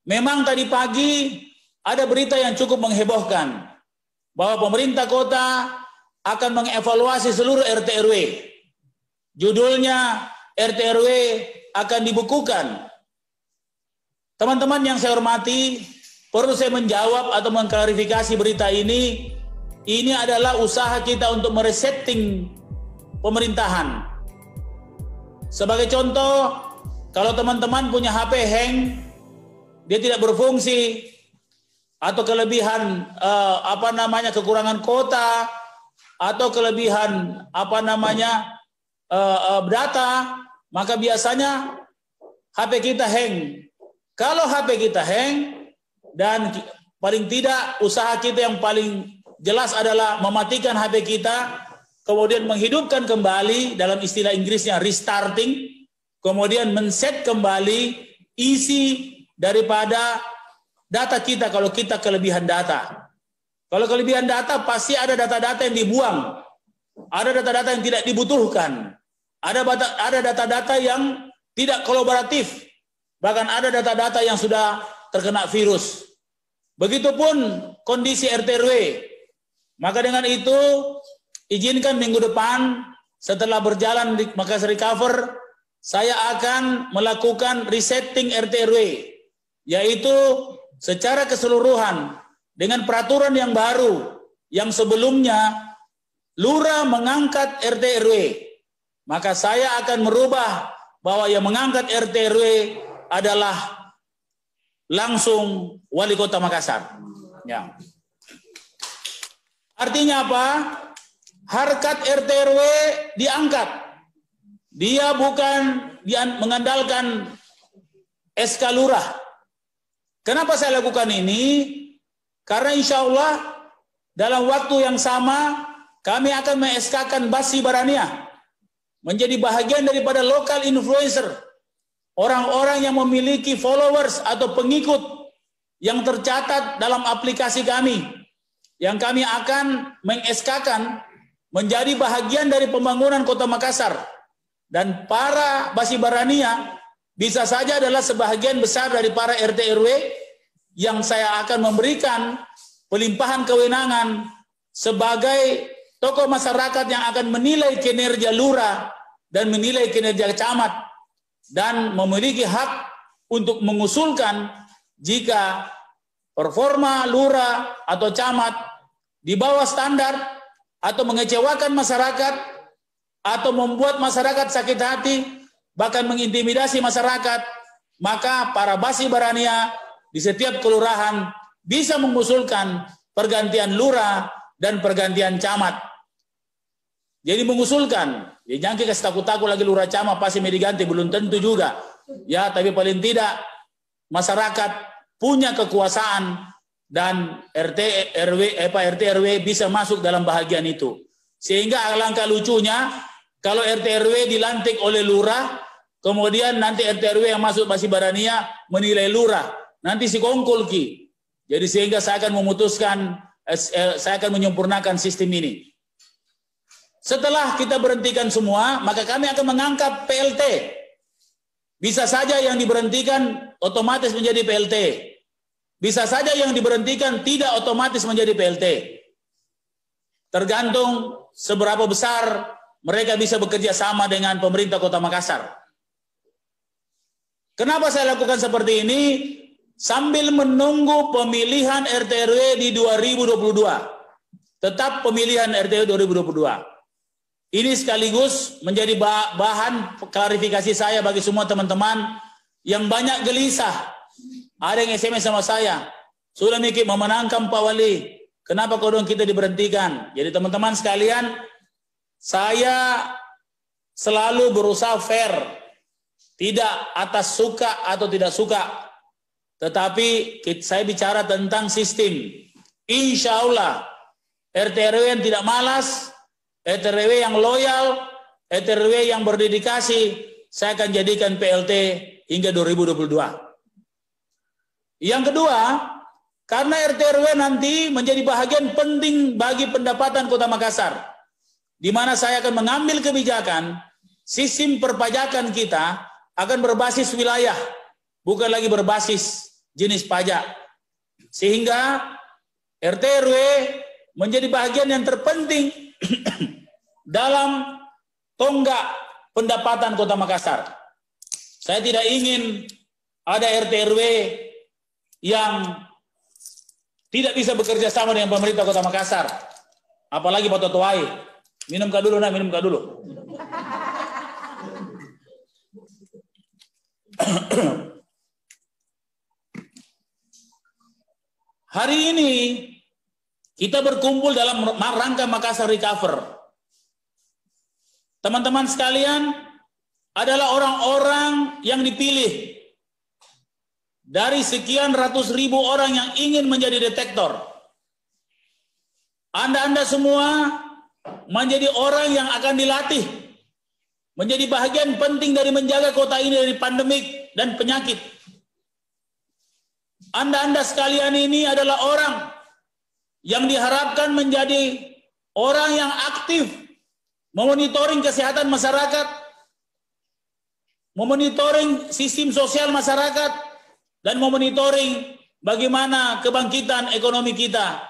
Memang tadi pagi ada berita yang cukup menghebohkan bahwa pemerintah kota akan mengevaluasi seluruh RT RW. Judulnya RT RW akan dibukukan. Teman-teman yang saya hormati, perlu saya menjawab atau mengklarifikasi berita ini. Ini adalah usaha kita untuk meresetting pemerintahan. Sebagai contoh, kalau teman-teman punya HP hang, dia tidak berfungsi, atau kelebihan kekurangan kota, atau kelebihan data, maka biasanya HP kita hang. Kalau HP kita hang, dan paling tidak usaha kita yang paling jelas adalah mematikan HP kita, kemudian menghidupkan kembali, dalam istilah Inggrisnya restarting, kemudian men-set kembali isi daripada data kita kalau kita kelebihan data. Kalau kelebihan data pasti ada data-data yang dibuang, ada data-data yang tidak dibutuhkan, ada data-data yang tidak kolaboratif, bahkan ada data-data yang sudah terkena virus. Begitupun kondisi RT RW. Maka dengan itu izinkan minggu depan setelah berjalan di Makassar Recover, saya akan melakukan resetting RT RW, yaitu secara keseluruhan dengan peraturan yang baru yang sebelumnya lurah mengangkat RT RW. Maka saya akan merubah bahwa yang mengangkat RT RW adalah langsung wali kota Makassar. Ya. Artinya apa? Harkat RT RW diangkat. Dia bukan mengandalkan SK lurah. Kenapa saya lakukan ini? Karena insya Allah dalam waktu yang sama kami akan men-SK-kan Basi Barania menjadi bahagian daripada lokal influencer. Orang-orang yang memiliki followers atau pengikut yang tercatat dalam aplikasi kami, yang kami akan meng-SK-kan menjadi bahagian dari pembangunan kota Makassar. Dan para Basi Barania bisa saja adalah sebahagian besar dari para RT RW yang saya akan memberikan pelimpahan kewenangan sebagai tokoh masyarakat yang akan menilai kinerja lurah dan menilai kinerja camat, dan memiliki hak untuk mengusulkan jika performa lurah atau camat di bawah standar atau mengecewakan masyarakat atau membuat masyarakat sakit hati, bahkan mengintimidasi masyarakat, maka para Basi Barania di setiap kelurahan bisa mengusulkan pergantian lurah dan pergantian camat. Jadi mengusulkan, ya jangan kita takut-takut lagi lurah camat pasti mau diganti, belum tentu juga. Ya, tapi paling tidak masyarakat punya kekuasaan dan RT RW bisa masuk dalam bahagian itu. Sehingga alangkah lucunya kalau RT RW dilantik oleh lurah, kemudian nanti RT RW yang masuk Basi Barania menilai lurah, nanti si kongkol ki. Jadi sehingga saya akan memutuskan, saya akan menyempurnakan sistem ini. Setelah kita berhentikan semua, maka kami akan mengangkat PLT. Bisa saja yang diberhentikan otomatis menjadi PLT. Bisa saja yang diberhentikan tidak otomatis menjadi PLT. Tergantung seberapa besar mereka bisa bekerja sama dengan pemerintah Kota Makassar. Kenapa saya lakukan seperti ini? Sambil menunggu pemilihan RT RW di 2022. Tetap pemilihan RT RW 2022. Ini sekaligus menjadi bahan klarifikasi saya bagi semua teman-teman yang banyak gelisah. Ada yang SMS sama saya, sudah mikir memenangkan Pak Wali, kenapa kodong kita diberhentikan? Jadi teman-teman sekalian, saya selalu berusaha fair, tidak atas suka atau tidak suka, tetapi saya bicara tentang sistem. Insya Allah RT RW yang tidak malas, RT RW yang loyal, RT RW yang berdedikasi, saya akan jadikan PLT hingga 2022. Yang kedua, karena RT RW nanti menjadi bahagian penting bagi pendapatan Kota Makassar, di mana saya akan mengambil kebijakan sistem perpajakan kita akan berbasis wilayah, bukan lagi berbasis jenis pajak. Sehingga RT RW menjadi bagian yang terpenting dalam tonggak pendapatan Kota Makassar. Saya tidak ingin ada RT RW yang tidak bisa bekerja sama dengan pemerintah Kota Makassar. Apalagi Pak Totoai. Minum kah dulu, minum kah dulu. Hari ini kita berkumpul dalam rangka Makassar Recover. Teman-teman sekalian, adalah orang-orang yang dipilih dari sekian ratus ribu orang yang ingin menjadi detektor. Anda semua menjadi orang yang akan dilatih, menjadi bagian penting dari menjaga kota ini dari pandemik dan penyakit. Anda sekalian ini adalah orang yang diharapkan menjadi orang yang aktif memonitoring kesehatan masyarakat, memonitoring sistem sosial masyarakat, dan memonitoring bagaimana kebangkitan ekonomi kita